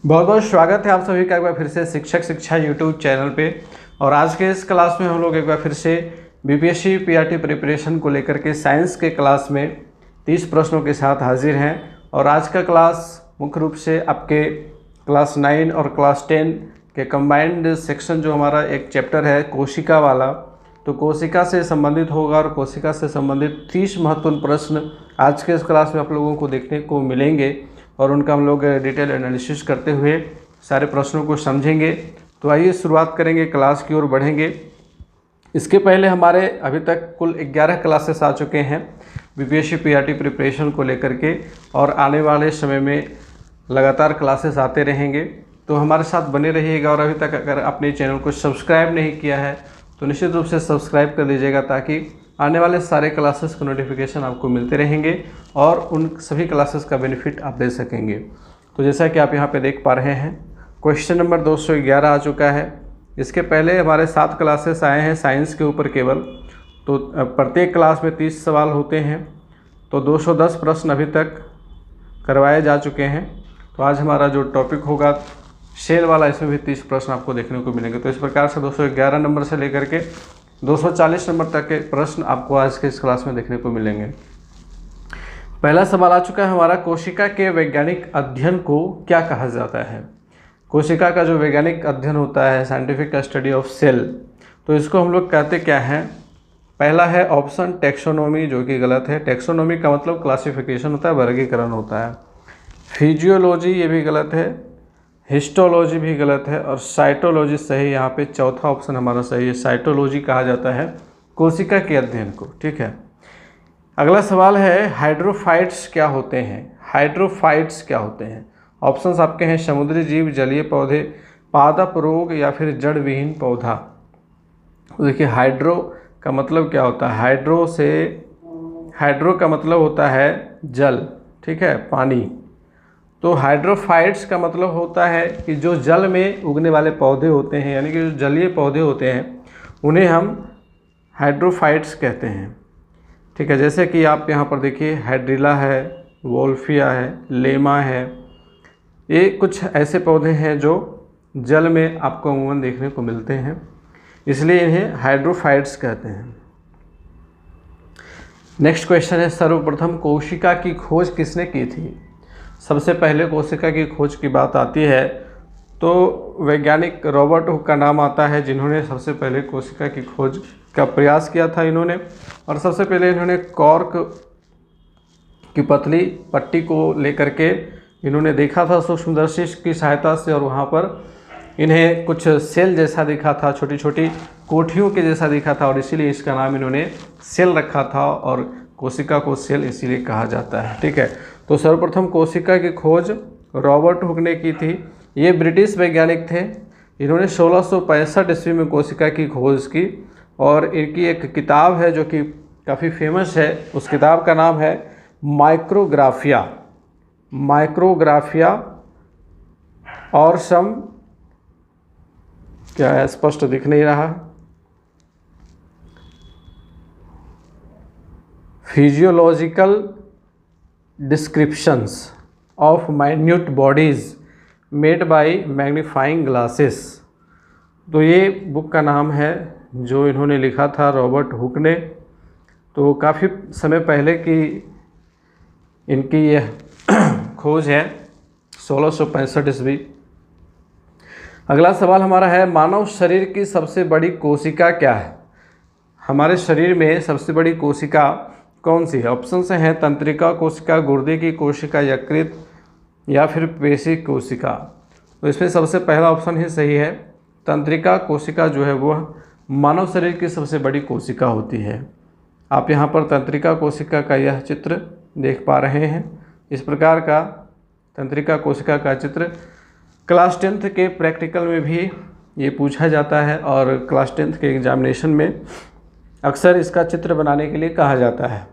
बहुत बहुत स्वागत है आप सभी का एक बार फिर से शिक्षक शिक्षा यूट्यूब चैनल पे। और आज के इस क्लास में हम लोग एक बार फिर से बीपीएससी पीआरटी प्रिपरेशन को लेकर के साइंस के क्लास में 30 प्रश्नों के साथ हाजिर हैं। और आज का क्लास मुख्य रूप से आपके क्लास 9 और क्लास 10 के कंबाइंड सेक्शन जो हमारा एक चैप्टर है कोशिका वाला, तो कोशिका से संबंधित होगा और कोशिका से संबंधित 30 महत्वपूर्ण प्रश्न आज के इस क्लास में आप लोगों को देखने को मिलेंगे और उनका हम लोग डिटेल एनालिसिस करते हुए सारे प्रश्नों को समझेंगे। तो आइए शुरुआत करेंगे, क्लास की ओर बढ़ेंगे। इसके पहले हमारे अभी तक कुल 11 क्लासेस आ चुके हैं बीपीएससी पीआरटी प्रिपरेशन को लेकर के, और आने वाले समय में लगातार क्लासेस आते रहेंगे। तो हमारे साथ बने रहिएगा। और अभी तक अगर आपने चैनल को सब्सक्राइब नहीं किया है तो निश्चित रूप से सब्सक्राइब कर दीजिएगा, ताकि आने वाले सारे क्लासेस का नोटिफिकेशन आपको मिलते रहेंगे और उन सभी क्लासेस का बेनिफिट आप ले सकेंगे। तो जैसा कि आप यहाँ पे देख पा रहे हैं, क्वेश्चन नंबर 211 आ चुका है। इसके पहले हमारे 7 क्लासेस आए हैं साइंस के ऊपर केवल। तो प्रत्येक क्लास में 30 सवाल होते हैं, तो 210 प्रश्न अभी तक करवाए जा चुके हैं। तो आज हमारा जो टॉपिक होगा शेल वाला, इसमें भी 30 प्रश्न आपको देखने को मिलेंगे। तो इस प्रकार से 211 नंबर से लेकर के 240 नंबर तक के प्रश्न आपको आज के इस क्लास में देखने को मिलेंगे। पहला सवाल आ चुका है हमारा, कोशिका के वैज्ञानिक अध्ययन को क्या कहा जाता है। कोशिका का जो वैज्ञानिक अध्ययन होता है, साइंटिफिक स्टडी ऑफ सेल, तो इसको हम लोग कहते क्या हैं। पहला है ऑप्शन टेक्सोनोमी, जो कि गलत है। टेक्सोनोमी का मतलब क्लासिफिकेशन होता है, वर्गीकरण होता है। फिजियोलॉजी, ये भी गलत है। हिस्टोलॉजी भी गलत है। और साइटोलॉजी सही, यहाँ पे चौथा ऑप्शन हमारा सही है। साइटोलॉजी कहा जाता है कोशिका के अध्ययन को। ठीक है, अगला सवाल है हाइड्रोफाइट्स क्या होते हैं। हाइड्रोफाइट्स क्या होते हैं। ऑप्शंस आपके हैं समुद्री जीव, जलीय पौधे, पादप रोग या फिर जड़ विहीन पौधा। तो देखिए हाइड्रो का मतलब क्या होता है। हाइड्रो का मतलब होता है जल, ठीक है, पानी। तो हाइड्रोफाइट्स का मतलब होता है कि जो जल में उगने वाले पौधे होते हैं, यानी कि जो जलीय पौधे होते हैं, उन्हें हम हाइड्रोफाइट्स कहते हैं। ठीक है, जैसे कि आप यहाँ पर देखिए हाइड्रिला है, वोल्फिया है, लेमा है, ये कुछ ऐसे पौधे हैं जो जल में आपको अमूमन देखने को मिलते हैं, इसलिए इन्हें हाइड्रोफाइट्स कहते हैं। नेक्स्ट क्वेश्चन है, सर्वप्रथम कोशिका की खोज किसने की थी। सबसे पहले कोशिका की खोज की बात आती है तो वैज्ञानिक रॉबर्ट हुक का नाम आता है, जिन्होंने सबसे पहले कोशिका की खोज का प्रयास किया था इन्होंने। और सबसे पहले इन्होंने कॉर्क की पतली पट्टी को लेकर के इन्होंने देखा था सूक्ष्मदर्शी की सहायता से, और वहाँ पर इन्हें कुछ सेल जैसा दिखा था, छोटी छोटी कोठियों के जैसा दिखा था, और इसीलिए इसका नाम इन्होंने सेल रखा था, और कोशिका को सेल इसीलिए कहा जाता है। ठीक है, तो सर्वप्रथम कोशिका की खोज रॉबर्ट हुक ने की थी। ये ब्रिटिश वैज्ञानिक थे। इन्होंने 1665 ईस्वी में कोशिका की खोज की, और इनकी एक किताब है जो कि काफ़ी फेमस है। उस किताब का नाम है माइक्रोग्राफिया। और सम क्या है, स्पष्ट दिख नहीं रहा। Physiological descriptions of minute bodies made by magnifying glasses. तो ये बुक का नाम है जो इन्होंने लिखा था रॉबर्ट हुक ने। तो काफ़ी समय पहले की इनकी यह खोज है, 1665 ईस्वी। अगला सवाल हमारा है, मानव शरीर की सबसे बड़ी कोशिका क्या है। हमारे शरीर में सबसे बड़ी कोशिका कौन सी है। ऑप्शन से हैं तंत्रिका कोशिका, गुर्दे की कोशिका, यकृत या फिर पेशी कोशिका। तो इसमें सबसे पहला ऑप्शन ही सही है। तंत्रिका कोशिका जो है वह मानव शरीर की सबसे बड़ी कोशिका होती है। आप यहाँ पर तंत्रिका कोशिका का यह चित्र देख पा रहे हैं। इस प्रकार का तंत्रिका कोशिका का चित्र क्लास 10th के प्रैक्टिकल में भी ये पूछा जाता है, और क्लास 10th के एग्जामिनेशन में अक्सर इसका चित्र बनाने के लिए कहा जाता है।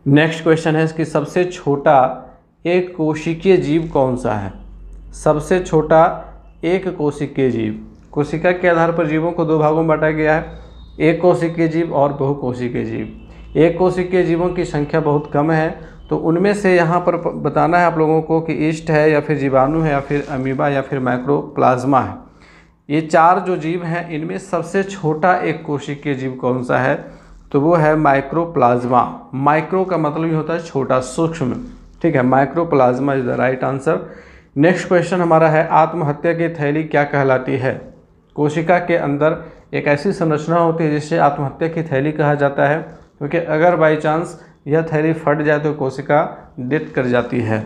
नेक्स्ट क्वेश्चन है कि सबसे छोटा एक कोशिकीय जीव कौन सा है। सबसे छोटा एक कोशिकीय जीव। कोशिका के आधार पर जीवों को 2 भागों में बांटा गया है, एक कोशिकीय जीव और बहुकोशिकीय जीव। एक कोशिकीय जीवों की संख्या बहुत कम है तो उनमें से यहाँ पर बताना है आप लोगों को कि ईस्ट है या फिर जीवाणु है या फिर अमीबा या फिर माइक्रोप्लाज्मा है। ये 4 जो जीव हैं इनमें सबसे छोटा एक कोशिकीय जीव कौन सा है, तो वो है माइक्रोप्लाज्मा। माइक्रो का मतलब ये होता है छोटा, सूक्ष्म, ठीक है। Mycoplasma is the right answer. Next question हमारा है आत्महत्या की थैली क्या कहलाती है। कोशिका के अंदर एक ऐसी संरचना होती है जिसे आत्महत्या की थैली कहा जाता है, क्योंकि अगर बाई चांस यह थैली फट जाए तो कोशिका डेथ कर जाती है।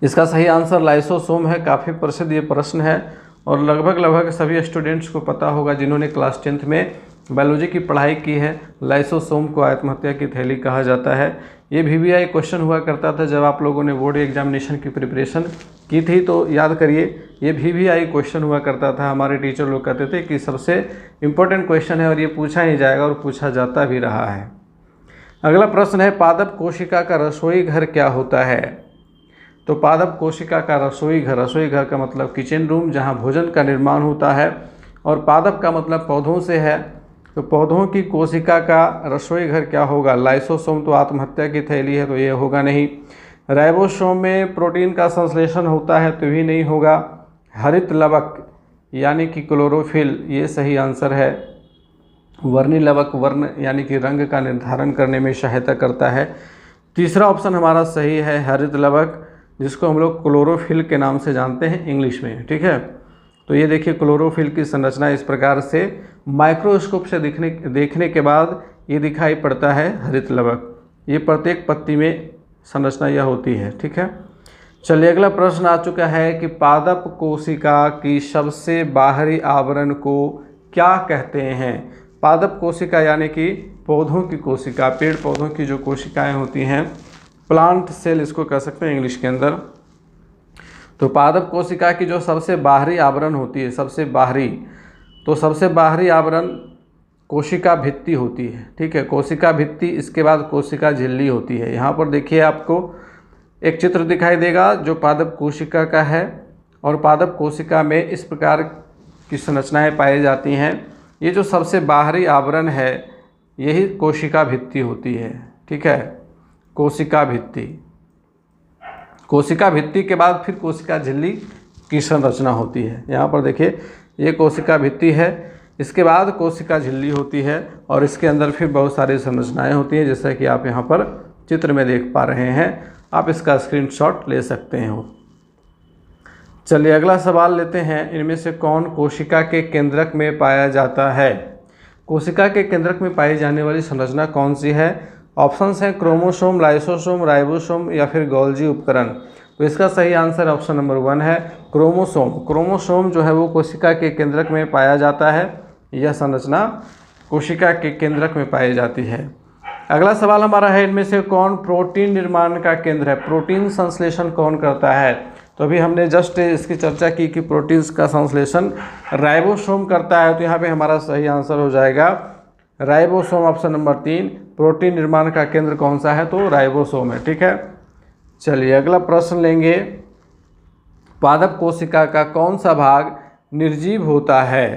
इसका सही आंसर लाइसोसोम है। काफ़ी प्रसिद्ध ये प्रश्न है और लगभग सभी स्टूडेंट्स को पता होगा जिन्होंने क्लास 10th में बायोलॉजी की पढ़ाई की है। लाइसोसोम को आत्महत्या की थैली कहा जाता है। ये VVI क्वेश्चन हुआ करता था जब आप लोगों ने बोर्ड एग्जामिनेशन की प्रिपरेशन की थी, तो याद करिए ये VVI क्वेश्चन हुआ करता था। हमारे टीचर लोग कहते थे कि सबसे इम्पोर्टेंट क्वेश्चन है और ये पूछा ही जाएगा और पूछा जाता भी रहा है। अगला प्रश्न है पादप कोशिका का रसोई घर क्या होता है। तो पादप कोशिका का रसोई घर का मतलब किचन रूम, जहाँ भोजन का निर्माण होता है। और पादप का मतलब पौधों से है, तो पौधों की कोशिका का रसोई घर क्या होगा। लाइसोसोम तो आत्महत्या की थैली है, तो ये होगा नहीं। राइबोसोम में प्रोटीन का संश्लेषण होता है, तो भी नहीं होगा। हरित लवक यानी कि क्लोरोफिल, ये सही आंसर है। वर्णी लवक वर्ण यानी कि रंग का निर्धारण करने में सहायता करता है। तीसरा ऑप्शन हमारा सही है, हरित लवक, जिसको हम लोग क्लोरोफिल के नाम से जानते हैं इंग्लिश में, ठीक है। तो ये देखिए क्लोरोफिल की संरचना इस प्रकार से माइक्रोस्कोप से देखने के बाद ये दिखाई पड़ता है हरित लवक। ये प्रत्येक पत्ती में संरचना यह होती है, ठीक है। चलिए अगला प्रश्न आ चुका है कि पादप कोशिका की सबसे बाहरी आवरण को क्या कहते हैं। पादप कोशिका यानी कि पौधों की कोशिका, पेड़ पौधों की जो कोशिकाएं होती हैं, प्लांट सेल इसको कह सकते हैं इंग्लिश के अंदर। तो पादप कोशिका की जो सबसे बाहरी आवरण होती है, सबसे बाहरी आवरण कोशिका भित्ति होती है, ठीक है। कोशिका भित्ति, इसके बाद कोशिका झिल्ली होती है। यहाँ पर देखिए आपको एक चित्र दिखाई देगा जो पादप कोशिका का है, और पादप कोशिका में इस प्रकार की संरचनाएं पाई जाती हैं। ये जो सबसे बाहरी आवरण है यही कोशिका भित्ति होती है, ठीक है। कोशिका भित्ति के बाद फिर कोशिका झिल्ली की संरचना होती है। यहाँ पर देखिए ये कोशिका भित्ति है, इसके बाद कोशिका झिल्ली होती है और इसके अंदर फिर बहुत सारी संरचनाएं होती हैं, जैसा कि आप यहाँ पर चित्र में देख पा रहे हैं। आप इसका स्क्रीनशॉट ले सकते हैं। चलिए अगला सवाल लेते हैं, इनमें से कौन कोशिका के केंद्रक में पाया जाता है। कोशिका के केंद्रक में पाई जाने वाली संरचना कौन सी है। ऑप्शंस हैं क्रोमोसोम, लाइसोसोम, राइबोसोम या फिर गोल्जी उपकरण। तो इसका सही आंसर ऑप्शन नंबर 1 है, क्रोमोसोम। क्रोमोसोम जो है वो कोशिका के केंद्रक में पाया जाता है। यह संरचना कोशिका के केंद्रक में पाई जाती है। अगला सवाल हमारा है, इनमें से कौन प्रोटीन निर्माण का केंद्र है। प्रोटीन संश्लेषण कौन करता है। तो अभी हमने जस्ट इसकी चर्चा की कि प्रोटीन्स का संश्लेषण राइबोसोम करता है, तो यहाँ पे हमारा सही आंसर हो जाएगा राइबोसोम, ऑप्शन नंबर 3। प्रोटीन निर्माण का केंद्र कौन सा है, तो राइबोसोम है, ठीक है। चलिए अगला प्रश्न लेंगे, पादप कोशिका का कौन सा भाग निर्जीव होता है।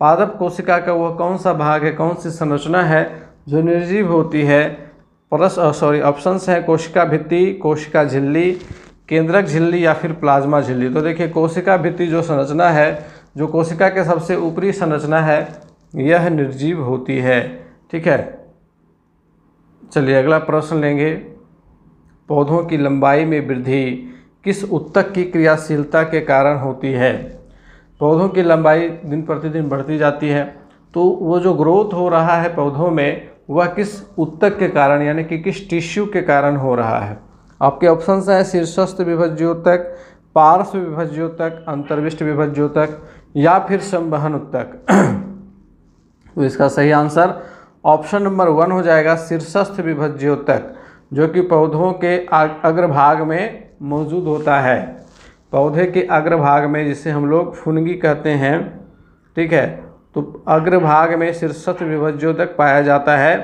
पादप कोशिका का वह कौन सा भाग है, कौन सी संरचना है जो निर्जीव होती है। ऑप्शंस है कोशिका भित्ति, कोशिका झिल्ली, केंद्रक झिल्ली या फिर प्लाज्मा झिल्ली। तो देखिए कोशिका भित्ति जो संरचना है, जो कोशिका के सबसे ऊपरी संरचना है, यह निर्जीव होती है, ठीक है। चलिए अगला प्रश्न लेंगे, पौधों की लंबाई में वृद्धि किस ऊतक की क्रियाशीलता के कारण होती है। पौधों की लंबाई दिन प्रतिदिन बढ़ती जाती है, तो वो जो ग्रोथ हो रहा है पौधों में, वह किस ऊतक के कारण यानी कि किस टिश्यू के कारण हो रहा है। आपके ऑप्शंस हैं शीर्षस्थ विभज्योतक, पार्श्व विभज्योतक, अंतर्विष्ट विभज्योतक या फिर संवहन ऊतक। तो इसका सही आंसर ऑप्शन नंबर 1 हो जाएगा, शीर्षस्थ विभज्योतक, जो कि पौधों के अग्रभाग में मौजूद होता है। पौधे के अग्रभाग में, जिसे हम लोग फुनगी कहते हैं, ठीक है। तो अग्रभाग में शीर्षस्थ विभज्योतक पाया जाता है।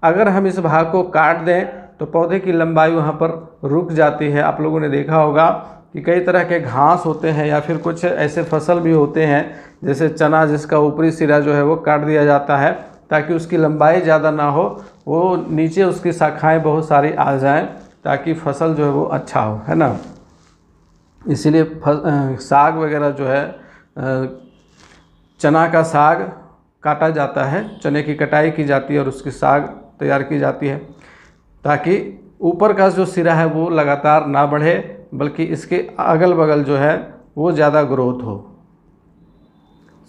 अगर हम इस भाग को काट दें तो पौधे की लंबाई वहाँ पर रुक जाती है। आप लोगों ने देखा होगा कि कई तरह के घास होते हैं या फिर कुछ ऐसे फसल भी होते हैं, जैसे चना, जिसका ऊपरी सिरा जो है वो काट दिया जाता है ताकि उसकी लंबाई ज़्यादा ना हो, वो नीचे उसकी शाखाएं बहुत सारी आ जाएं ताकि फसल जो है वो अच्छा हो, है ना। इसीलिए साग वगैरह जो है, चना का साग काटा जाता है, चने की कटाई की जाती है और उसकी साग तैयार की जाती है ताकि ऊपर का जो सिरा है वो लगातार ना बढ़े बल्कि इसके अगल बगल जो है वो ज़्यादा ग्रोथ हो।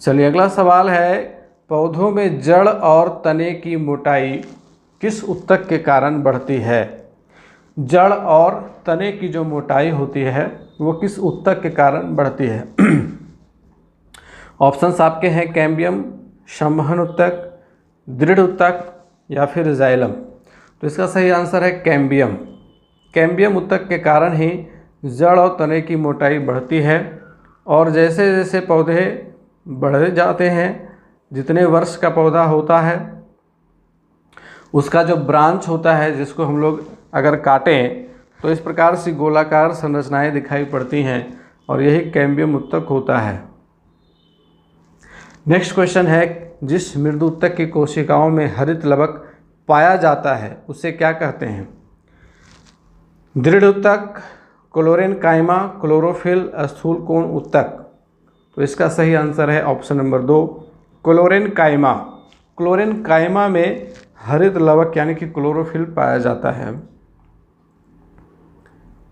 चलिए अगला सवाल है, पौधों में जड़ और तने की मोटाई किस ऊतक के कारण बढ़ती है? जड़ और तने की जो मोटाई होती है वो किस ऊतक के कारण बढ़ती है? ऑप्शंस आपके हैं कैम्बियम, संवहन ऊतक, दृढ़ ऊतक या फिर जाइलम। तो इसका सही आंसर है कैम्बियम। कैम्बियम ऊतक के कारण ही जड़ और तने की मोटाई बढ़ती है और जैसे जैसे पौधे बढ़े जाते हैं, जितने वर्ष का पौधा होता है उसका जो ब्रांच होता है जिसको हम लोग अगर काटें तो इस प्रकार से गोलाकार संरचनाएं दिखाई पड़ती हैं और यही कैम्बियम ऊतक होता है। नेक्स्ट क्वेश्चन है, जिस मृदु ऊतक की कोशिकाओं में हरित लवक पाया जाता है उसे क्या कहते हैं? दृढ़ ऊतक, क्लोरेनकाइमा, क्लोरोफिल, स्थूल कोण ऊतक। तो इसका सही आंसर है ऑप्शन नंबर 2, क्लोरेनकाइमा। क्लोरेनकाइमा में हरित लवक यानी कि क्लोरोफिल पाया जाता है।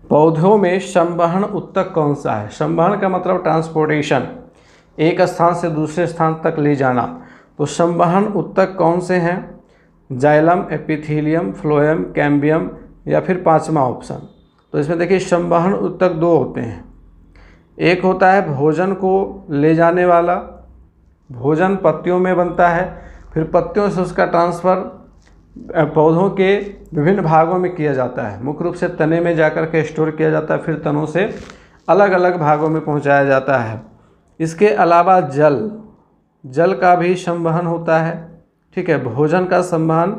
पौधों में संवहन ऊतक कौन सा है? संवहन का मतलब ट्रांसपोर्टेशन, एक स्थान से दूसरे स्थान तक ले जाना। तो संवहन ऊतक कौन से हैं? जाइलम, एपिथेलियम, फ्लोएम, कैम्बियम या फिर पांचवा ऑप्शन। तो इसमें देखिए संवहन ऊतक दो होते हैं, एक होता है भोजन को ले जाने वाला, भोजन पत्तियों में बनता है, फिर पत्तियों से उसका ट्रांसफ़र पौधों के विभिन्न भागों में किया जाता है। मुख्य रूप से तने में जाकर के स्टोर किया जाता है, फिर तनों से अलग अलग भागों में पहुंचाया जाता है। इसके अलावा जल का भी संवहन होता है, ठीक है, भोजन का संवहन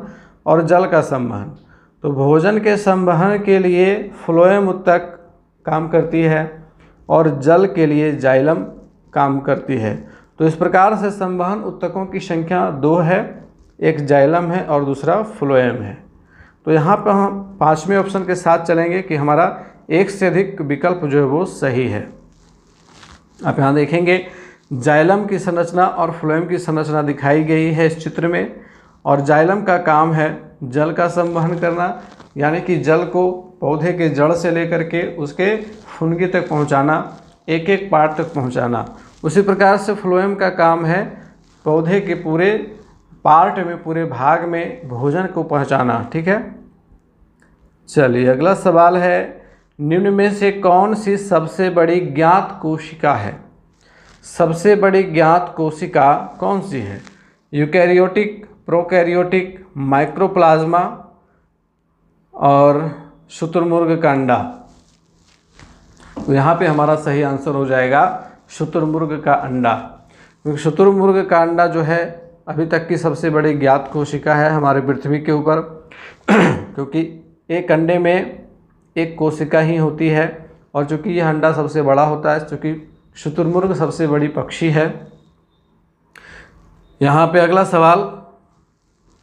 और जल का संवहन। तो भोजन के संवहन के लिए फ्लोएम ऊतक काम करती है और जल के लिए जाइलम काम करती है। तो इस प्रकार से संवहन ऊतकों की संख्या 2 है, एक जाइलम है और दूसरा फ्लोएम है। तो यहाँ पर हम पांचवें ऑप्शन के साथ चलेंगे कि हमारा एक से अधिक विकल्प जो है वो सही है। आप यहाँ देखेंगे जाइलम की संरचना और फ्लोएम की संरचना दिखाई गई है इस चित्र में, और जाइलम का काम है जल का संवहन करना, यानी कि जल को पौधे के जड़ से लेकर के उसके फुनगी तक पहुंचाना, एक एक पार्ट तक पहुंचाना। उसी प्रकार से फ्लोएम का काम है पौधे के पूरे पार्ट में, पूरे भाग में भोजन को पहुंचाना, ठीक है। चलिए अगला सवाल है, निम्न में से कौन सी सबसे बड़ी ज्ञात कोशिका है? सबसे बड़ी ज्ञात कोशिका कौन सी है? यूकैरियोटिक, प्रोकैरियोटिक, माइक्रोप्लाज्मा और शुतुरमुर्ग का अंडा। तो यहाँ पे हमारा सही आंसर हो जाएगा शुतुरमुर्ग का अंडा, क्योंकि शुतुरमुर्ग का अंडा जो है अभी तक की सबसे बड़ी ज्ञात कोशिका है हमारे पृथ्वी के ऊपर क्योंकि एक अंडे में एक कोशिका ही होती है और चूँकि यह अंडा सबसे बड़ा होता है, चूँकि शुतुरमुर्ग सबसे बड़ी पक्षी है। यहाँ पे अगला सवाल,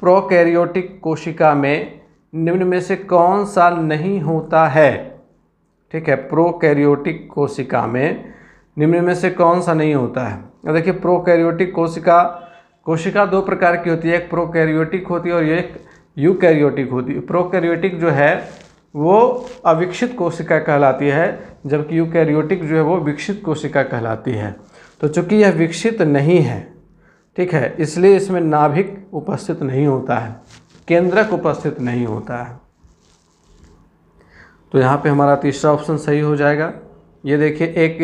प्रोकैरियोटिक कोशिका में निम्न में से कौन सा नहीं होता है? ठीक है, प्रोकैरियोटिक कोशिका में निम्न में से कौन सा नहीं होता है? देखिए प्रोकैरियोटिक कोशिका दो प्रकार की होती है, एक प्रोकैरियोटिक होती है और एक यूकैरियोटिक होती है। प्रोकैरियोटिक जो है वो अविकसित कोशिका कहलाती है, जबकि यूकैरियोटिक जो है वो विकसित कोशिका कहलाती है। तो चूँकि यह विकसित नहीं है, ठीक है, इसलिए इसमें नाभिक उपस्थित नहीं होता है, केंद्रक उपस्थित नहीं होता है। तो यहाँ पे हमारा तीसरा ऑप्शन सही हो जाएगा। ये देखिए एक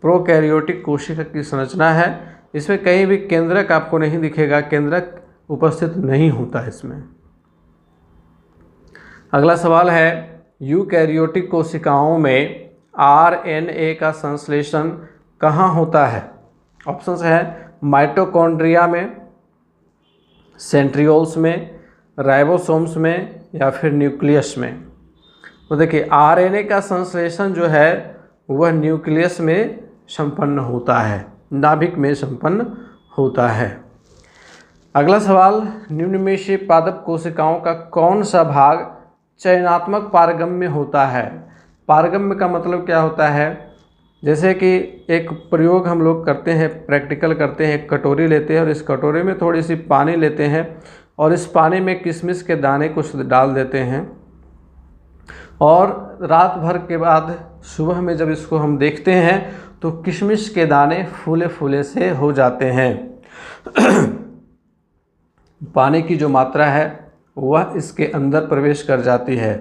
प्रोकैरियोटिक कोशिका की संरचना है, इसमें कहीं भी केंद्रक आपको नहीं दिखेगा, केंद्रक उपस्थित नहीं होता इसमें। अगला सवाल है, यूकैरियोटिक कोशिकाओं में आरएनए का संश्लेषण कहाँ होता है? ऑप्शंस है माइटोकॉन्ड्रिया में, सेंट्रियोल्स में, राइबोसोम्स में या फिर न्यूक्लियस में। तो देखिए आरएनए का संश्लेषण जो है वह न्यूक्लियस में संपन्न होता है, नाभिक में संपन्न होता है। अगला सवाल, निम्न में से पादप कोशिकाओं का कौन सा भाग चयनात्मक पारगम्य होता है? पारगम्य का मतलब क्या होता है? जैसे कि एक प्रयोग हम लोग करते हैं, प्रैक्टिकल करते हैं, एक कटोरी लेते हैं और इस कटोरी में थोड़ी सी पानी लेते हैं और इस पानी में किशमिश के दाने कुछ डाल देते हैं और रात भर के बाद सुबह में जब इसको हम देखते हैं तो किशमिश के दाने फूले फूले से हो जाते हैं। पानी की जो मात्रा है वह इसके अंदर प्रवेश कर जाती है।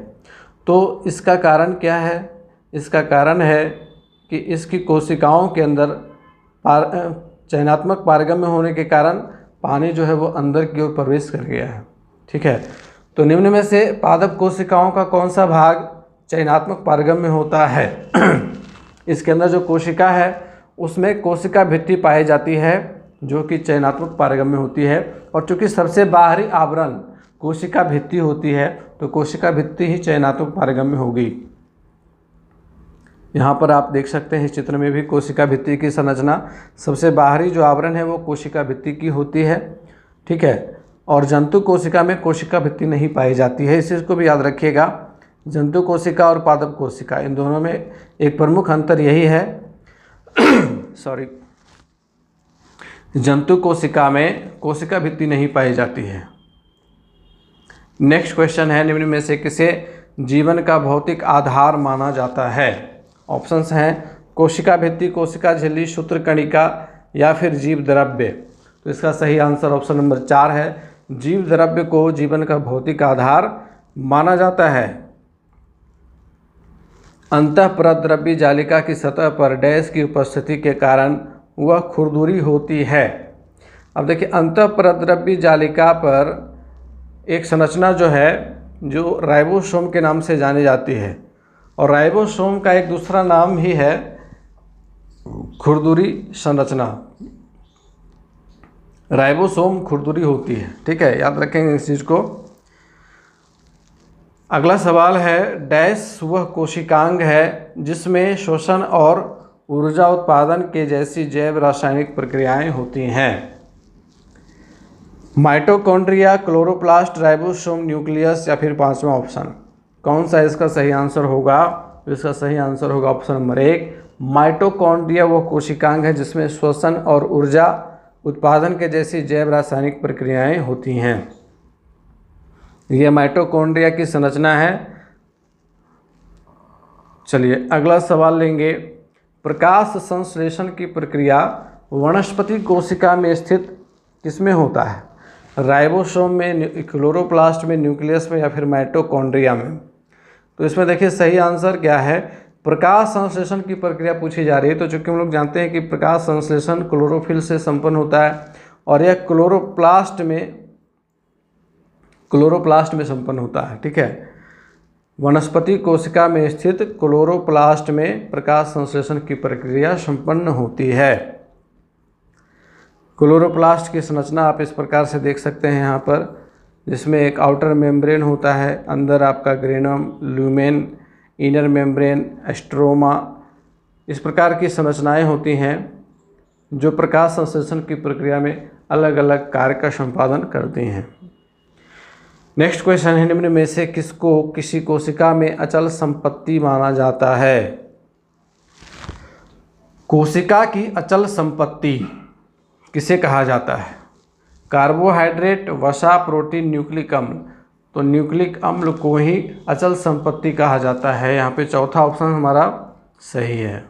तो इसका कारण क्या है? इसका कारण है कि इसकी कोशिकाओं के अंदर चयनात्मक पारगम्य होने के कारण पानी जो है वो अंदर की ओर प्रवेश कर गया है। ठीक है, तो निम्न में से पादप कोशिकाओं का कौन सा भाग चयनात्मक पारगम्य होता है? इसके अंदर जो कोशिका है उसमें कोशिका भित्ति पाई जाती है जो कि चयनात्मक पारगम्य होती है, और चूंकि सबसे बाहरी आवरण कोशिका भित्ति होती है तो कोशिका भित्ति ही चयनात्मक पारगम्य होगी। यहाँ पर आप देख सकते हैं इस चित्र में भी कोशिका भित्ति की संरचना, सबसे बाहरी जो आवरण है वो कोशिका भित्ति की होती है। ठीक है, और जंतु कोशिका में कोशिका भित्ति नहीं पाई जाती है, इस चीज़ को भी याद रखिएगा। जंतु कोशिका और पादप कोशिका इन दोनों में एक प्रमुख अंतर यही है सॉरी, जंतु कोशिका में कोशिका भित्ति नहीं पाई जाती है। नेक्स्ट क्वेश्चन है, निम्न में से किसे जीवन का भौतिक आधार माना जाता है? ऑप्शंस हैं कोशिका भित्ति, कोशिका झिल्ली, सूत्रकणिका या फिर जीव द्रव्य। तो इसका सही आंसर ऑप्शन नंबर 4 है। जीव द्रव्य को जीवन का भौतिक आधार माना जाता है। अंतःपरद्रव्य जालिका की सतह पर डैश की उपस्थिति के कारण वह खुरदुरी होती है। अब देखिए, अंतःपरद्रव्य जालिका पर एक संरचना जो है जो राइबोसोम के नाम से जानी जाती है, और राइबोसोम का एक दूसरा नाम ही है खुरदुरी संरचना। राइबोसोम खुरदुरी होती है। ठीक है, याद रखेंगे इस चीज़ को। अगला सवाल है, डैश वह कोशिकांग है जिसमें श्वसन और ऊर्जा उत्पादन के जैसी जैव रासायनिक प्रक्रियाएं होती हैं? माइटोकॉन्ड्रिया, क्लोरोप्लास्ट, राइबोसोम, न्यूक्लियस या फिर पांचवा ऑप्शन। कौन सा इसका सही आंसर होगा? इसका सही आंसर होगा ऑप्शन नंबर 1, माइटोकॉन्ड्रिया वह कोशिकांग है जिसमें श्वसन और ऊर्जा उत्पादन के जैसी जैव रासायनिक प्रक्रियाएं होती हैं। यह माइटोकॉन्ड्रिया की संरचना है। चलिए अगला सवाल लेंगे, प्रकाश संश्लेषण की प्रक्रिया वनस्पति कोशिका में स्थित किसमें होता है? राइबोसोम में, क्लोरोप्लास्ट में, न्यूक्लियस में या फिर माइटोकॉन्ड्रिया में? तो इसमें देखिए सही आंसर क्या है, प्रकाश संश्लेषण की प्रक्रिया पूछी जा रही है। तो चूंकि हम लोग जानते हैं कि प्रकाश संश्लेषण क्लोरोफिल से संपन्न होता है और यह क्लोरोप्लास्ट में संपन्न होता है। ठीक है, वनस्पति कोशिका में स्थित क्लोरोप्लास्ट में प्रकाश संश्लेषण की प्रक्रिया संपन्न होती है। क्लोरोप्लास्ट की संरचना आप इस प्रकार से देख सकते हैं यहाँ पर, जिसमें एक आउटर मेम्ब्रेन होता है, अंदर आपका granum, lumen, inner membrane, stroma, इस प्रकार की संरचनाएं होती हैं जो प्रकाश संश्लेषण की प्रक्रिया में अलग अलग कार्य का संपादन करती हैं। नेक्स्ट क्वेश्चन है, निम्न में से किसको किसी कोशिका में अचल संपत्ति माना जाता है? कोशिका की अचल संपत्ति किसे कहा जाता है? कार्बोहाइड्रेट, वसा, प्रोटीन, न्यूक्लिक अम्ल। तो न्यूक्लिक अम्ल को ही अचल संपत्ति कहा जाता है। यहाँ पे चौथा ऑप्शन हमारा सही है।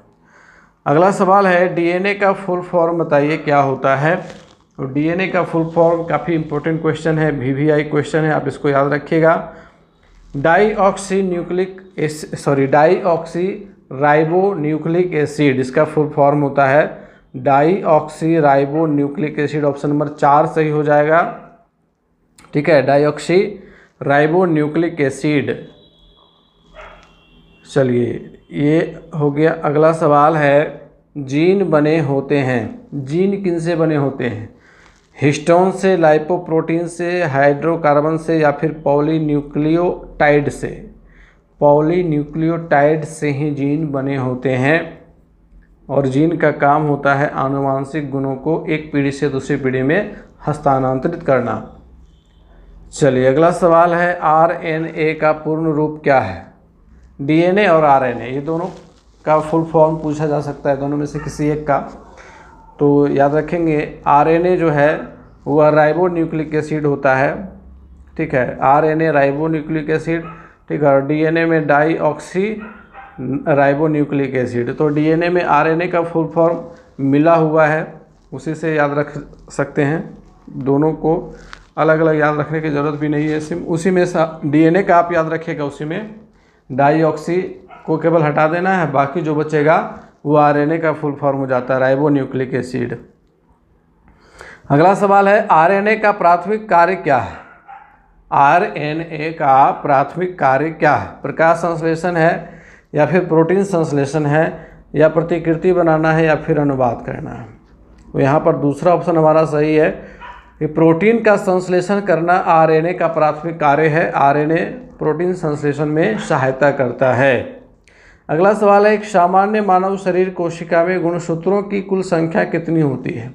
अगला सवाल है, डीएनए का फुल फॉर्म बताइए क्या होता है? तो डीएनए का फुल फॉर्म काफ़ी इंपॉर्टेंट क्वेश्चन है, वीवीआई क्वेश्चन है, आप इसको याद रखिएगा। डाईऑक्सी राइबो न्यूक्लिक एसिड, इसका फुल फॉर्म होता है deoxy ribo nucleic acid. Option number 4 सही हो जाएगा। ठीक है, डाईऑक्सी राइबो न्यूक्लिक एसिड। चलिए ये हो गया। अगला सवाल है, जीन बने होते हैं, जीन किन से बने होते हैं? हिस्टोन से, लाइपोप्रोटीन से, हाइड्रोकार्बन से या फिर पॉलीन्यूक्लियोटाइड से? पॉलीन्यूक्लियोटाइड से ही जीन बने होते हैं, और जीन का काम होता है आनुवांशिक गुणों को एक पीढ़ी से दूसरी पीढ़ी में हस्तांतरित करना। चलिए अगला सवाल है, आरएनए का पूर्ण रूप क्या है? डीएनए और आरएनए ये दोनों का फुल फॉर्म पूछा जा सकता है, दोनों में से किसी एक का। तो याद रखेंगे आरएनए जो है वह राइबो न्यूक्लिक एसिड होता है, ठीक है, आरएनए राइबो न्यूक्लिक एसिड, ठीक है, और डीएनए में deoxyribonucleic acid. तो डीएनए में आरएनए का फुल फॉर्म मिला हुआ है, उसी से याद रख सकते हैं, दोनों को अलग अलग याद रखने की ज़रूरत भी नहीं है। उसी में डीएनए का आप याद रखिएगा, उसी में डाई ऑक्सी को केवल हटा देना है, बाकी जो बचेगा वो आरएनए का फुल फॉर्म हो जाता है राइबो न्यूक्लिक एसिड। अगला सवाल है, आरएनए का प्राथमिक कार्य क्या है? आरएनए का प्राथमिक कार्य क्या है? प्रकाश संश्लेषण है या फिर प्रोटीन संश्लेषण है या प्रतिकृति बनाना है या फिर अनुवाद करना है? तो यहाँ पर दूसरा ऑप्शन हमारा सही है कि प्रोटीन का संश्लेषण करना आरएनए का प्राथमिक कार्य है। आरएनए प्रोटीन संश्लेषण में सहायता करता है। अगला सवाल है, एक सामान्य मानव शरीर कोशिका में गुणसूत्रों की कुल संख्या कितनी होती है?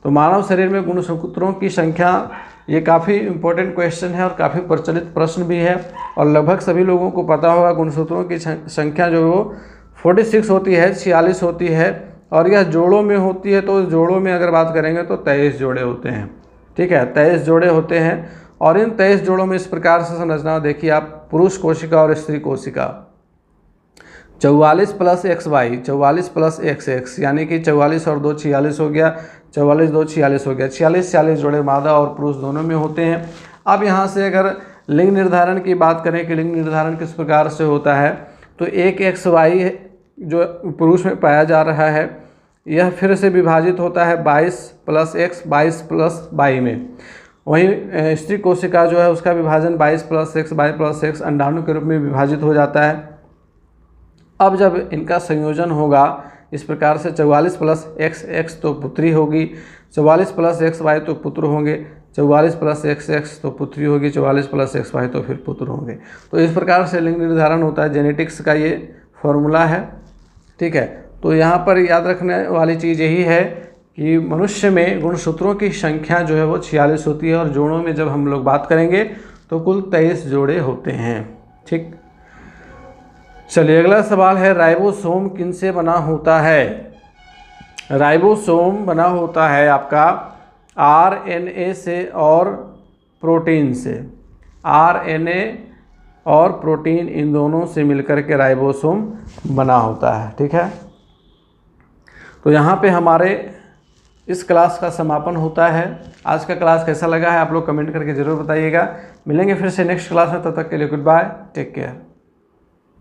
तो मानव शरीर में गुणसूत्रों की संख्या, ये काफ़ी इम्पोर्टेंट क्वेश्चन है और काफ़ी प्रचलित प्रश्न भी है और लगभग सभी लोगों को पता होगा। गुणसूत्रों की संख्या जो है वो 46 होती है, 46 होती है, और यह जोड़ों में होती है। तो जोड़ों में अगर बात करेंगे तो 23 जोड़े होते हैं, ठीक है, 23 जोड़े होते हैं। और इन 23 जोड़ों में इस प्रकार से संरचना देखिए आप, पुरुष कोशिका और स्त्री कोशिका, 44 + XY, 44 + XX, यानी कि 44 और 2 46 हो गया, 44 2 46 हो गया, 46 जोड़े मादा और पुरुष दोनों में होते हैं। अब यहाँ से अगर लिंग निर्धारण की बात करें कि लिंग निर्धारण किस प्रकार से होता है, तो एक XY जो पुरुष में पाया जा रहा है, यह फिर से विभाजित होता है 22 + X, 22 + Y में। वहीं स्त्री कोशिका जो है उसका विभाजन 22 + X, 22 + X अंडाणु के रूप में विभाजित हो जाता है। अब जब इनका संयोजन होगा इस प्रकार से 44 + XX तो पुत्री होगी, 44 + XY तो पुत्र होंगे, 44 + XX तो पुत्री होगी, 44 + XY तो फिर पुत्र होंगे। तो इस प्रकार से लिंग निर्धारण होता है। जेनेटिक्स का ये फॉर्मूला है, ठीक है। तो यहाँ पर याद रखने वाली चीज़ यही है कि मनुष्य में गुणसूत्रों की संख्या जो है वो 46 होती है और जोड़ों में जब हम लोग बात करेंगे तो कुल 23 जोड़े होते हैं, ठीक। चलिए अगला सवाल है, राइबोसोम किनसे बना होता है? राइबोसोम बना होता है आपका आरएनए से और प्रोटीन से। आरएनए और प्रोटीन इन दोनों से मिलकर के राइबोसोम बना होता है, ठीक है। तो यहाँ पे हमारे इस क्लास का समापन होता है। आज का क्लास कैसा लगा है आप लोग कमेंट करके ज़रूर बताइएगा। मिलेंगे फिर से नेक्स्ट क्लास में, तब तक के लिए गुड बाय, टेक केयर।